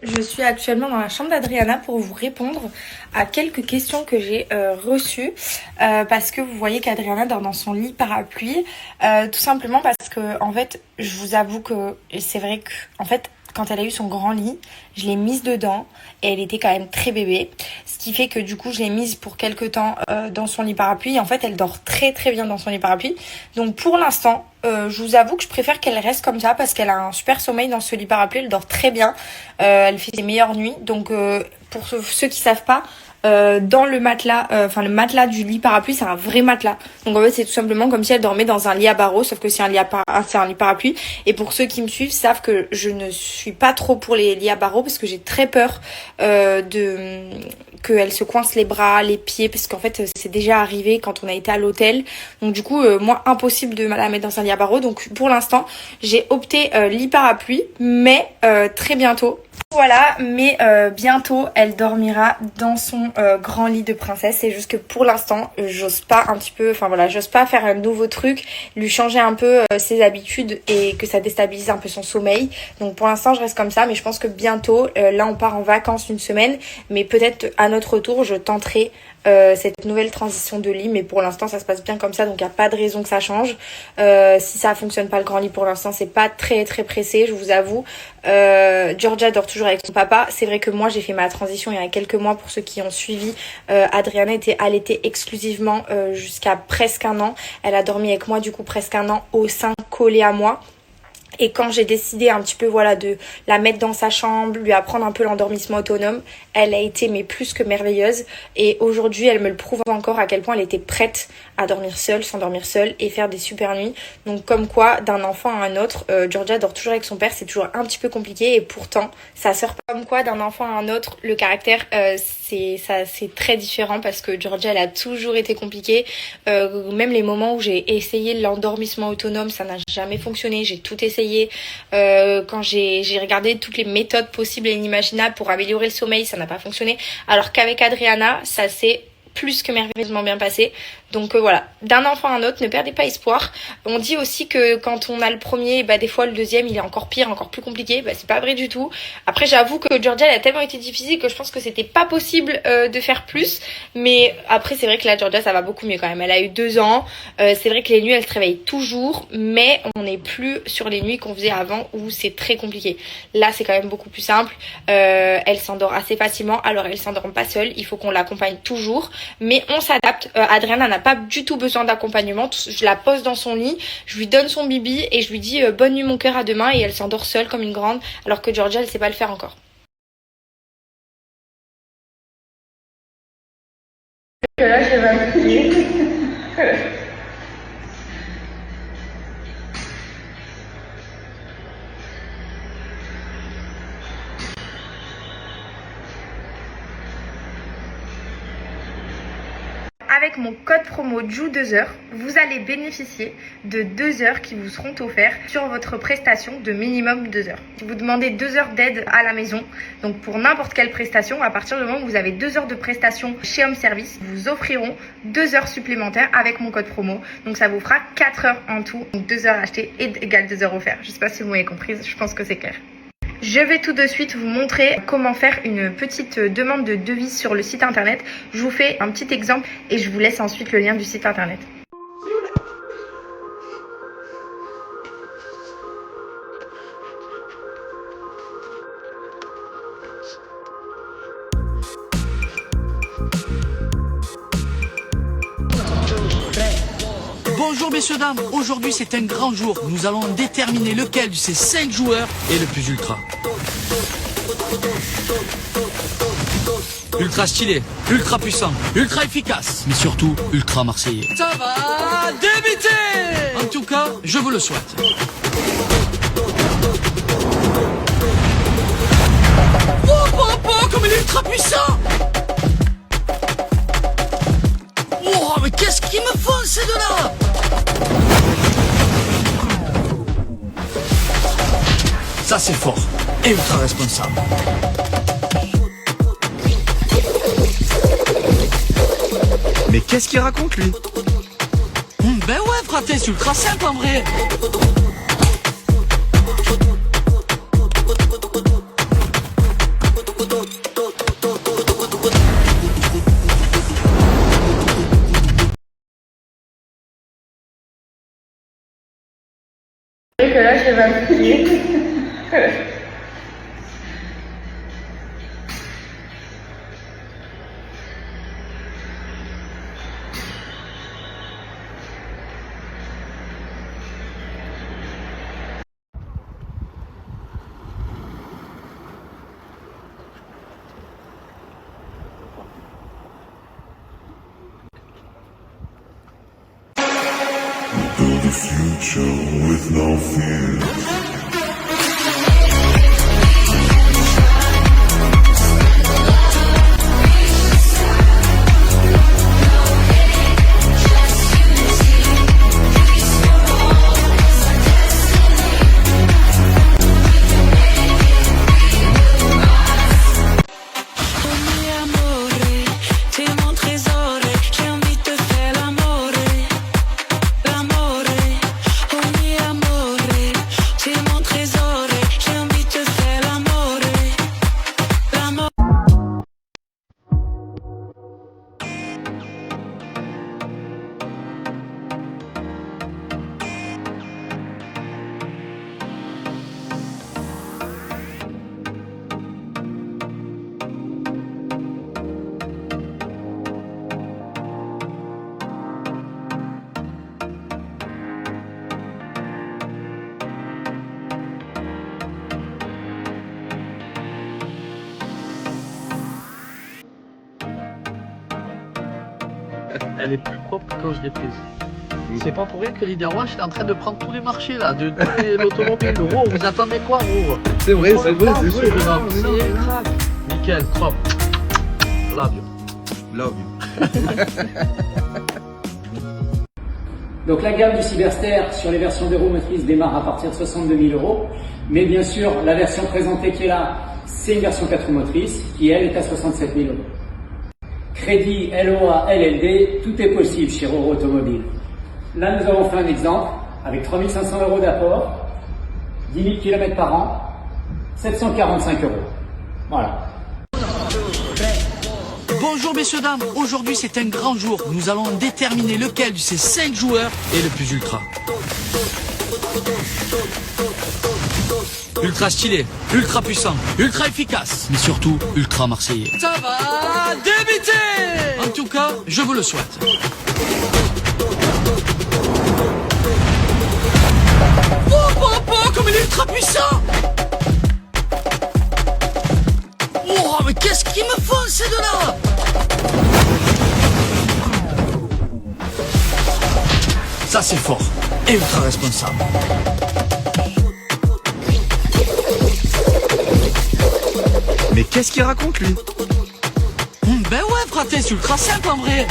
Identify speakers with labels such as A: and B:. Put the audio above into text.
A: Je suis actuellement dans la chambre d'Adriana pour vous répondre à quelques questions que j'ai reçues parce que vous voyez qu'Adriana dort dans son lit parapluie tout simplement parce que en fait je vous avoue que c'est vrai que en fait quand elle a eu son grand lit je l'ai mise dedans et elle était quand même très bébé, ce qui fait que du coup je l'ai mise pour quelques temps dans son lit parapluie et en fait elle dort très très bien dans son lit parapluie. Donc pour l'instant je vous avoue que je préfère qu'elle reste comme ça parce qu'elle a un super sommeil dans ce lit parapluie, elle dort très bien, elle fait ses meilleures nuits. Donc pour ceux qui savent pas, dans le matelas, le matelas du lit parapluie, c'est un vrai matelas. Donc en fait, c'est tout simplement comme si elle dormait dans un lit à barreaux, sauf que c'est un lit parapluie. Et pour ceux qui me suivent, savent que je ne suis pas trop pour les lits à barreaux parce que j'ai très peur qu'elle se coince les bras, les pieds, parce qu'en fait, c'est déjà arrivé quand on a été à l'hôtel. Donc du coup, moi, impossible de la mettre dans un lit à barreaux. Donc pour l'instant, j'ai opté lit parapluie, mais très bientôt. Voilà, mais bientôt elle dormira dans son grand lit de princesse. C'est juste que pour l'instant, j'ose pas j'ose pas faire un nouveau truc, lui changer un peu ses habitudes et que ça déstabilise un peu son sommeil. Donc pour l'instant, je reste comme ça, mais je pense que bientôt, là on part en vacances une semaine, mais peut-être à notre retour, je tenterai cette nouvelle transition de lit, mais pour l'instant ça se passe bien comme ça, donc il n'y a pas de raison que ça change. Si ça fonctionne pas le grand lit pour l'instant, c'est pas très très pressé, je vous avoue. Georgia dort toujours avec son papa. C'est vrai que moi j'ai fait ma transition il y a quelques mois, pour ceux qui ont suivi. Adriana était allaitée exclusivement jusqu'à presque un an. Elle a dormi avec moi du coup presque un an au sein collé à moi. Et quand j'ai décidé un petit peu de la mettre dans sa chambre, lui apprendre un peu l'endormissement autonome, elle a été mais plus que merveilleuse. Et aujourd'hui, elle me le prouve encore à quel point elle était prête à dormir seule, s'endormir seule et faire des super nuits. Donc comme quoi, d'un enfant à un autre, Georgia dort toujours avec son père, c'est toujours un petit peu compliqué. Et pourtant, sa sœur, comme quoi, d'un enfant à un autre, le caractère, c'est très différent parce que Georgia, elle a toujours été compliquée. Même les moments où j'ai essayé l'endormissement autonome, ça n'a jamais fonctionné. J'ai tout essayé. Quand j'ai regardé toutes les méthodes possibles et inimaginables pour améliorer le sommeil, ça n'a pas fonctionné. Alors qu'avec Adriana, ça s'est plus que merveilleusement bien passé. Donc voilà, d'un enfant à un autre, ne perdez pas espoir. On dit aussi que quand on a le premier, des fois le deuxième il est encore pire, encore plus compliqué. C'est pas vrai du tout. Après j'avoue que Georgia elle a tellement été difficile que je pense que c'était pas possible de faire plus. Mais après c'est vrai que là Georgia ça va beaucoup mieux quand même. Elle a eu 2 ans. C'est vrai que les nuits elle se réveille toujours, mais on n'est plus sur les nuits qu'on faisait avant où c'est très compliqué. Là c'est quand même beaucoup plus simple. Elle s'endort assez facilement. Alors elle s'endort pas seule, il faut qu'on l'accompagne toujours. Mais on s'adapte. Adriana n'a pas du tout besoin d'accompagnement. Je la pose dans son lit, je lui donne son bibi et je lui dis bonne nuit mon cœur, à demain, et elle s'endort seule comme une grande, alors que Georgia elle sait pas le faire encore. Là, je vais m'appuyer. Avec mon code promo JOU2 heures, vous allez bénéficier de 2 heures qui vous seront offertes sur votre prestation de minimum 2 heures. Vous demandez 2 heures d'aide à la maison, donc pour n'importe quelle prestation, à partir du moment où vous avez 2 heures de prestation chez Home Service, vous offriront 2 heures supplémentaires avec mon code promo. Donc ça vous fera 4 heures en tout, donc 2 heures achetées égale 2 heures offertes. Je ne sais pas si vous m'avez compris, je pense que c'est clair. Je vais tout de suite vous montrer comment faire une petite demande de devis sur le site internet. Je vous fais un petit exemple et je vous laisse ensuite le lien du site internet.
B: Bonjour messieurs dames, aujourd'hui c'est un grand jour. Nous allons déterminer lequel de ces 5 joueurs est le plus ultra. Ultra stylé, ultra puissant, ultra efficace, mais surtout ultra marseillais. Ça va débuter. En tout cas, je vous le souhaite. Oh, comme il est ultra puissant. Oh, mais qu'est-ce qu'ils me font ces deux-là? Ça c'est fort et ultra responsable.
C: Mais qu'est-ce qu'il raconte lui?
B: Ben ouais fraté, c'est ultra simple en vrai.
A: même crier.
D: Build a future with no fear.
B: Elle est plus propre que quand je l'ai prise. C'est pas pour rien que Leader One est en train de prendre tous les marchés là, de l'automobile. Gros, vous attendez quoi, gros?
C: C'est vrai, c'est vrai, c'est vrai.
B: Nickel, propre. Love you.
C: Love you.
E: Donc la gamme du Cyberster sur les versions des roues motrices démarre à partir de 62 000 €. Mais bien sûr, la version présentée qui est là, c'est une version 4 roues motrices qui, elle, est à 67 000 €. Crédit, LOA, LLD, tout est possible chez Roro Automobile. Là, nous avons fait un exemple avec 3 500 € d'apport, 10 000 km par an, 745 €. Voilà.
B: Bonjour messieurs dames, aujourd'hui c'est un grand jour. Nous allons déterminer lequel de ces 5 joueurs est le plus ultra. Ultra stylé, ultra puissant, ultra efficace, mais surtout ultra marseillais. Ça va débuter! En tout cas, je vous le souhaite. Oh, comme il est ultra puissant! Oh, mais qu'est-ce qu'ils me font ces deux-là? Ça c'est fort et ultra responsable.
C: Mais qu'est-ce qu'il raconte lui?
B: Ben ouais, fraté, c'est ultra simple en vrai.